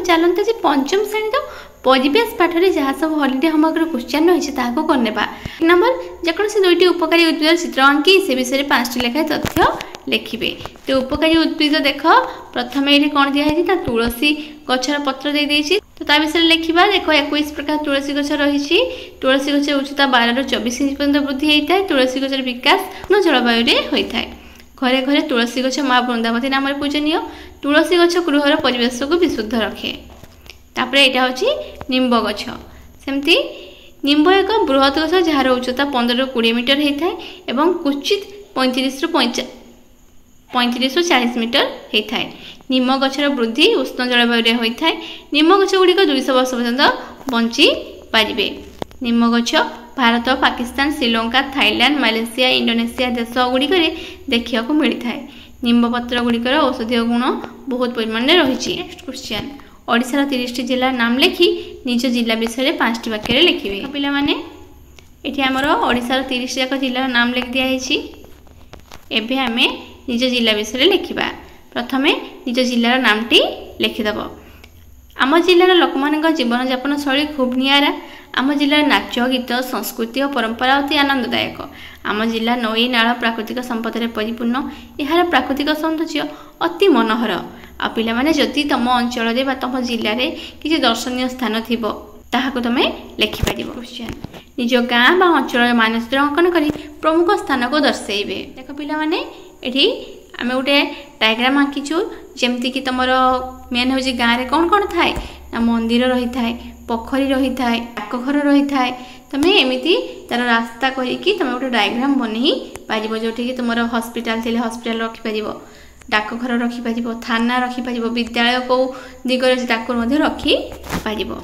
चलते जे पंचम श्रेणी तो परिवेश पाठ में जहाँ सब हॉलिडे होमवर्क क्वेश्चन रही है करने। एक नंबर जेकोसी दुईटी उपकारी उद्भिद चित्र अंकी से विषय में 5टी लेखाएं तथ्य लिखिए। तो उपकारी उद्भिद देख प्रथम ये कौन दिखाई तुलसी गचर पत्र दे देछि तो ता विषय लिखा। देख 21 प्रकार तुलसी गच रही। तुलसी गच उच्चता 12 ରୁ 24 इंच पर्यंत वृद्धि होता है। तुलसी गचर विकास जलवायु में होता है। घरे घरे तुलसी गच माँ बृंदावती नाम पूजनीय। तुलसी गच गृहर परिवेश को विशुद्ध रखे। तापर यहाँ हूँ निम्ब गछ। सेमती निम्ब एक बृहत गछ जार उच्चता 15 ରୁ 20 मीटर होता है एवं क्वचित 35 ରୁ 40 मीटर होता है। निम्ब गछर वृद्धि उष्ण जलवायु होता है। निम्ब गछ गुड़िक 200 वर्ष पर्यंत बंची पारे। निम्ब गछ भारत, पाकिस्तान, श्रीलंका, थाईलैंड, मालेशिया, इंडोनेशिया देश गुड़िक देखा मिलता है। निम्ब पत्र गुड़िकर औषधीय गुण बहुत परिमाण में रही। नेक्स्ट क्वेश्चन, ओडिशार 30टी जिला नाम लिखि निज जिला विषय 5टी वाक्य लिखिए। पिला माने एठी हमर ओडिशार 30 जाक जिलार नाम लिख दिया है। एबे आमे निज जिला विषय लिखिबा। प्रथमे निज जिलार नामटी लिखिदेव। आम जिलार लोक मान जीवन यापन शैली खूब निआरा। आम जिलार नाच, गीत, संस्कृति और परंपरा अति आनंददायक। आम जिला नई नाल प्राकृतिक संपद परिपूर्ण। यार प्राकृतिक सौंदर्य अति मनोहर। आ पिला माने जदि तुम अंचल बा तुम जिले में किसी दर्शनीय स्थान थी ताहाको तुमे लिखिपार। क्वेश्चन, निज गाँ बा अंचल मानचित्र अंकन करी प्रमुख स्थान को दर्शाइबे। देख पिला माने एठी आम गोटे डायग्राम आंकीचु जमती कि तुम मेन हूँ गाँव में कौन कौन थाए ना मंदिर रही थाए, पोखरी रही थाए, डाकघर रही थाए। तुम एमती तार रास्ता करके तुम गोटे डायग्राम बन पार जो तुम हॉस्पिटल थे हॉस्पिटल रखिपर, डाकघर रखिपर, थाना रखिपर, विद्यालय कौ दिगरे रखिपर।